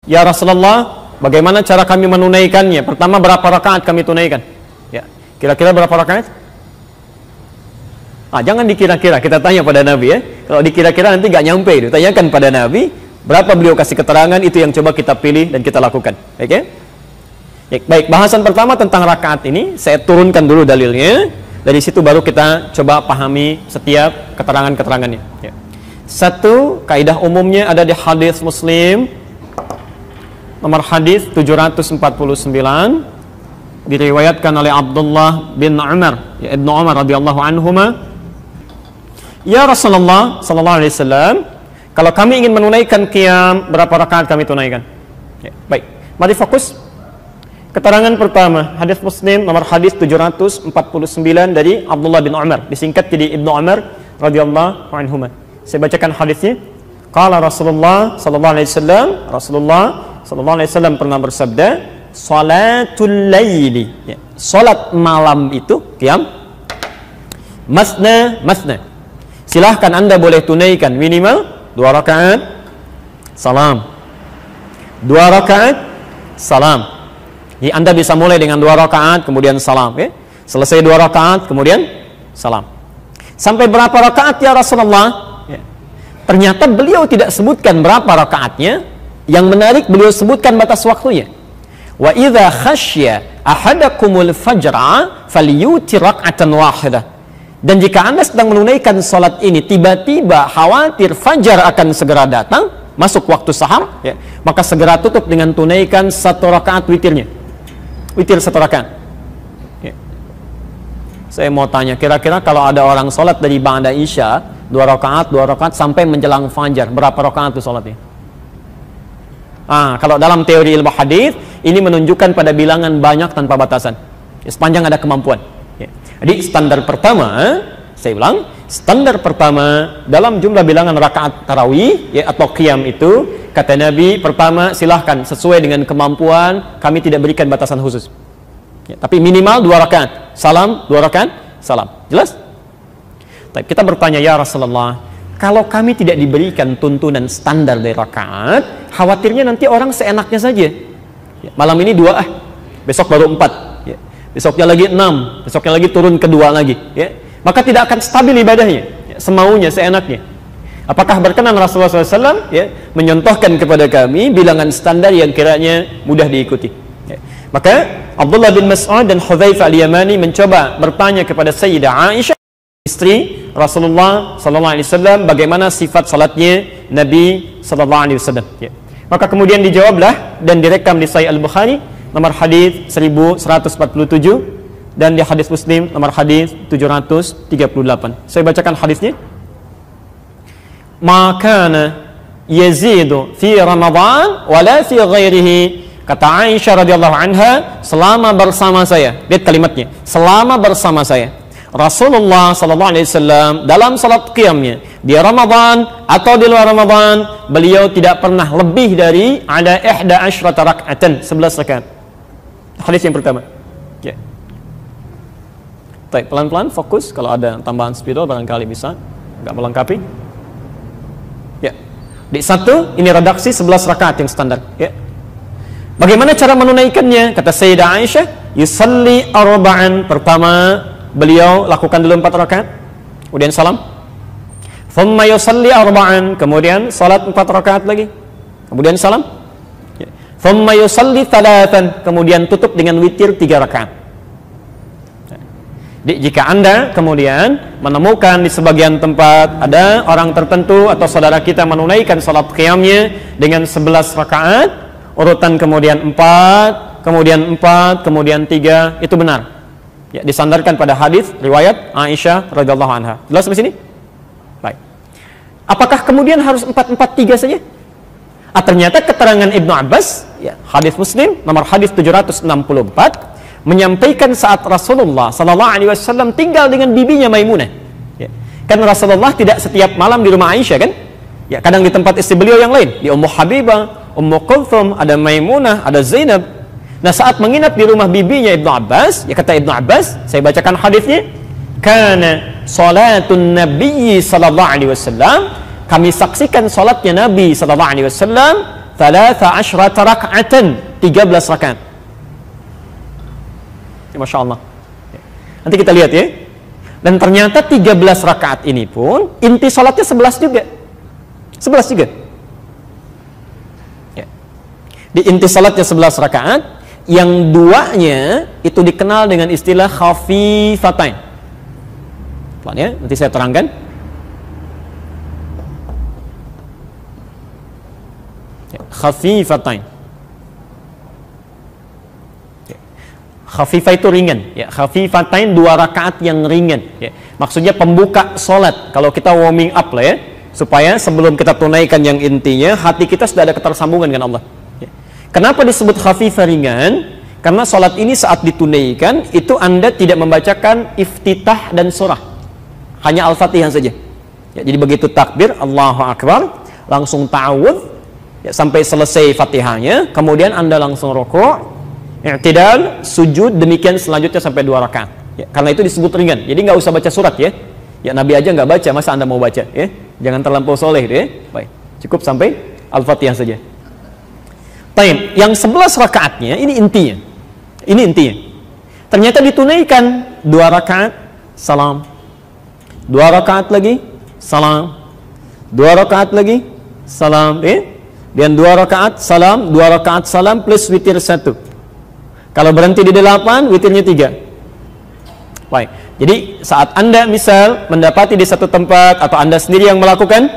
Ya Rasulullah, bagaimana cara kami menunaikannya? Pertama, berapa rakaat kami tunaikan? Ya, kira-kira berapa rakaat? Jangan dikira-kira, kita tanya pada Nabi ya. Kalau dikira-kira nanti gak nyampe itu. Tanyakan pada Nabi, berapa beliau kasih keterangan, itu yang coba kita pilih dan kita lakukan. Oke? Ya, baik, bahasan pertama tentang rakaat ini, saya turunkan dulu dalilnya. Dari situ baru kita coba pahami setiap keterangan-keterangannya. Ya. Satu, kaidah umumnya ada di hadis Muslim, nomor hadis 749, diriwayatkan oleh Abdullah bin Umar, ya, Ibnu Umar radhiyallahu anhuma. Ya Rasulullah sallallahu alaihi wasallam, kalau kami ingin menunaikan qiyam, berapa rakaat kami tunaikan? Ya, baik, mari fokus. Keterangan pertama, hadis Muslim nomor hadis 749 dari Abdullah bin Umar, disingkat jadi Ibnu Umar radhiyallahu anhuma. Saya bacakan hadisnya. Qala Rasulullah sallallahu alaihi wasallam, Rasulullah sallallahu alaihi wasallam pernah bersabda, salatul laili, ya, salat malam itu qiyam, masna masna. Silahkan Anda boleh tunaikan minimal 2 rakaat salam, 2 rakaat salam. Jadi Anda bisa mulai dengan 2 rakaat kemudian salam, ya. Selesai 2 rakaat kemudian salam. Sampai berapa rakaat ya Rasulullah? Ya. Ternyata beliau tidak sebutkan berapa rakaatnya. Yang menarik, beliau sebutkan batas waktunya. Wa idza khasyya ahadakumul fajra falyutir rak'atan wahidah. Dan jika Anda sedang menunaikan salat ini, tiba-tiba khawatir fajar akan segera datang, masuk waktu saham, ya, maka segera tutup dengan tunaikan 1 rakaat witirnya. Witir 1 rakaat. Ya. Saya mau tanya, kira-kira kalau ada orang salat dari ba'da isya 2 rakaat sampai menjelang fajar, berapa rakaat itu salatnya? Kalau dalam teori ilmu hadis, ini menunjukkan pada bilangan banyak tanpa batasan, ya, sepanjang ada kemampuan. Ya. Jadi standar pertama, saya ulang, standar pertama dalam jumlah bilangan rakaat tarawih, ya, atau qiyam itu, kata Nabi, pertama silahkan sesuai dengan kemampuan, kami tidak berikan batasan khusus. Ya, tapi minimal 2 rakaat, salam, 2 rakaat, salam. Jelas? Kita bertanya, ya Rasulullah, kalau kami tidak diberikan tuntunan standar dari rakaat, khawatirnya nanti orang seenaknya saja. Ya, malam ini 2, besok baru 4, ya. Besoknya lagi 6, besoknya lagi turun ke 2 lagi. Ya. Maka tidak akan stabil ibadahnya, ya, semaunya, seenaknya. Apakah berkenan Rasulullah SAW, ya, menyontohkan kepada kami bilangan standar yang kiranya mudah diikuti? Ya. Maka Abdullah bin Mas'ud dan Hudzaifah al-Yamani mencoba bertanya kepada Sayyidah Aisyah, istri Rasulullah SAW, bagaimana sifat salatnya Nabi SAW. Ya. Maka kemudian dijawablah dan direkam di Sahih Al-Bukhari nomor hadis 1147 dan di hadis Muslim nomor hadis 738. Saya bacakan hadisnya. Maka yazidu fi Ramadan wala fi ghairihi. Kata Aisyah radhiyallahu anha, selama bersama saya, lihat kalimatnya, selama bersama saya Rasulullah sallallahu alaihi wasallam dalam salat qiyamnya di Ramadan atau di luar Ramadan, beliau tidak pernah lebih dari ada 11 raka'atan, 11 rakaat. Hadis yang pertama. Ya. Baik, pelan-pelan fokus, kalau ada tambahan spidol barangkali bisa enggak melengkapi. Ya. Di 1 ini redaksi 11 rakaat yang standar, ya. Bagaimana cara menunaikannya? Kata Sayyidah Aisyah, yusalli arba'an. Pertama, beliau lakukan dulu 4 rakaat, kemudian salam. Thumma yusalli arba'an, kemudian salat 4 rakaat lagi, kemudian salam. Thumma yusalli thalathan, kemudian tutup dengan witir 3 rakaat. Jika Anda kemudian menemukan di sebagian tempat ada orang tertentu atau saudara kita menunaikan salat qiyamnya dengan 11 rakaat, urutan kemudian 4, kemudian 4, kemudian 3, itu benar. Ya, disandarkan pada hadis riwayat Aisyah radhiyallahu anha. Jelas sampai sini? Baik. Apakah kemudian harus 4-4-3 saja? Ternyata keterangan Ibnu Abbas, ya, hadis Muslim nomor hadis 764, menyampaikan saat Rasulullah sallallahu alaihi wasallam tinggal dengan bibinya Maimunah. Ya. Kan Rasulullah tidak setiap malam di rumah Aisyah, kan? Ya, kadang di tempat istri beliau yang lain, di Ummu Habibah, Ummu Kulthum, ada Maimunah, ada Zainab. Nah, saat menginap di rumah bibinya Ibnu Abbas, ya, kata Ibnu Abbas, saya bacakan hadisnya, kana salatun nabiyyi sallallahu alaihi wasallam, kami saksikan salatnya Nabi sallallahu alaihi wasallam 13 raka'atan, 13 rakaat. Ya, Masya Allah. Nanti kita lihat ya. Dan ternyata 13 rakaat ini pun inti salatnya 11 juga. 11 juga. Ya. Di inti salatnya 11 rakaat, yang duanya itu dikenal dengan istilah khafifatain. Pelan ya, nanti saya terangkan. Ya, khafifatain. Khafifah itu ringan, ya. Khafifatain 2 rakaat yang ringan, ya. Maksudnya pembuka sholat. Kalau kita warming up lah ya, supaya sebelum kita tunaikan yang intinya, hati kita sudah ada ketersambungan dengan Allah. Ya. Kenapa disebut khafifah ringan? Karena sholat ini saat ditunaikan, itu Anda tidak membacakan iftitah dan surah, hanya Al-Fatihah saja. Ya, jadi begitu takbir, Allahu Akbar, langsung ta'awudz, ya, sampai selesai Fatihahnya, kemudian Anda langsung rukuk, i'tidal, sujud, demikian selanjutnya sampai 2 rakaat. Ya, karena itu disebut ringan. Jadi nggak usah baca surat ya. Ya Nabi aja nggak baca, masa Anda mau baca ya? Jangan terlampau soleh ya. Baik, cukup sampai Al-Fatihah saja. Taib, yang 11 rakaatnya ini intinya. Ini intinya. Ternyata ditunaikan 2 rakaat salam. 2 rakaat lagi salam. 2 rakaat lagi salam ya. Dan 2 rakaat salam, 2 rakaat salam plus witir 1. Kalau berhenti di 8, witirnya 3. Baik. Jadi saat Anda misal mendapati di satu tempat atau Anda sendiri yang melakukan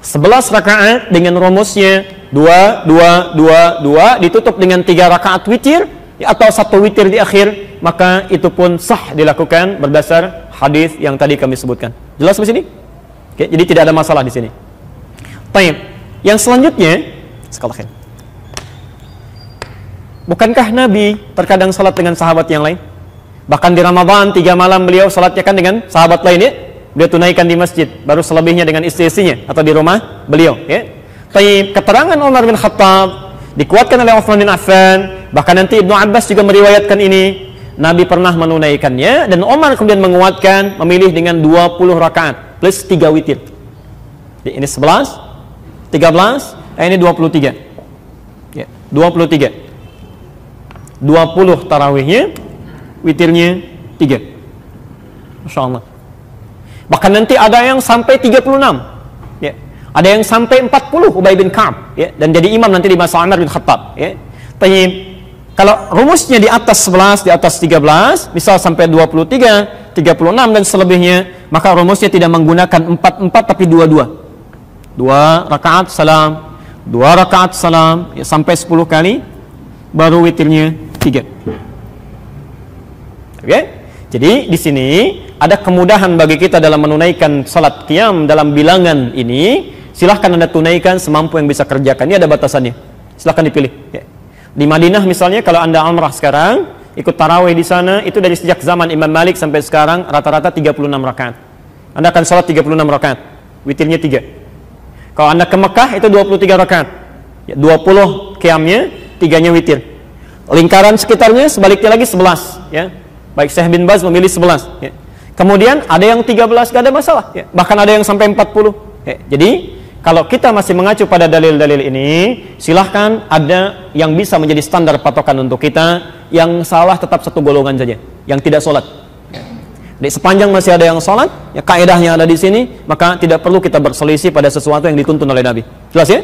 11 rakaat dengan rumusnya 2, 2, 2, 2 ditutup dengan 3 rakaat witir atau 1 witir di akhir, maka itu pun sah dilakukan berdasar hadis yang tadi kami sebutkan. Jelas di sini? Oke, jadi tidak ada masalah di sini. Baik. Yang selanjutnya, sekali. Bukankah Nabi terkadang salat dengan sahabat yang lain? Bahkan di Ramadan 3 malam beliau salatnya kan dengan sahabat lain ya. Beliau tunaikan di masjid, baru selebihnya dengan istri-istrinya atau di rumah beliau ya. Tapi keterangan Umar bin Khattab dikuatkan oleh Utsman bin Affan, bahkan nanti Ibnu Abbas juga meriwayatkan ini. Nabi pernah menunaikannya dan Umar kemudian menguatkan memilih dengan 20 rakaat plus 3 witir. Jadi ini 11, 13, ini 23. Ya, 23. 20 tarawihnya, witirnya 3. Masya Allah. Bahkan nanti ada yang sampai 36 ya. Ada yang sampai 40, Ubay bin Ka'ab ya. Dan jadi imam nanti di masa Umar bin Khattab ya. Tapi kalau rumusnya di atas 11, di atas 13, misal sampai 23, 36 dan selebihnya, maka rumusnya tidak menggunakan 4-4 tapi 2-2. 2 rakaat salam, 2 rakaat salam ya, sampai 10 kali, baru witirnya 3. Oke? Jadi di sini ada kemudahan bagi kita dalam menunaikan salat qiyam dalam bilangan ini. Silahkan Anda tunaikan semampu yang bisa kerjakan. Ini ada batasannya. Silahkan dipilih. Ya. Di Madinah misalnya, kalau Anda umrah sekarang, ikut tarawih di sana, itu dari sejak zaman Imam Malik sampai sekarang rata-rata 36 rakaat. Anda akan salat 36 rakaat, witirnya 3. Kalau Anda ke Mekah itu 23 rakaat. Ya, 20 qiyamnya, 3-nya witir. Lingkaran sekitarnya sebaliknya lagi 11 ya. Baik Syekh bin Baz memilih 11 ya. Kemudian ada yang 13 gak ada masalah ya. Bahkan ada yang sampai 40 ya. Jadi kalau kita masih mengacu pada dalil-dalil ini, silahkan ada yang bisa menjadi standar patokan untuk kita. Yang salah tetap satu golongan saja, yang tidak sholat ya. Jadi sepanjang masih ada yang sholat ya, kaidahnya ada di sini, maka tidak perlu kita berselisih pada sesuatu yang dituntun oleh Nabi. Jelas ya?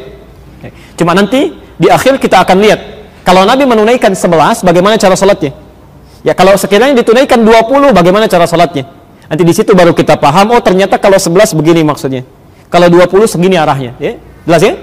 Cuma nanti di akhir kita akan lihat, kalau Nabi menunaikan 11, bagaimana cara sholatnya? Ya kalau sekiranya ditunaikan 20, bagaimana cara sholatnya? Nanti di situ baru kita paham, oh ternyata kalau 11 begini maksudnya. Kalau 20 segini arahnya. Ya? Jelas ya?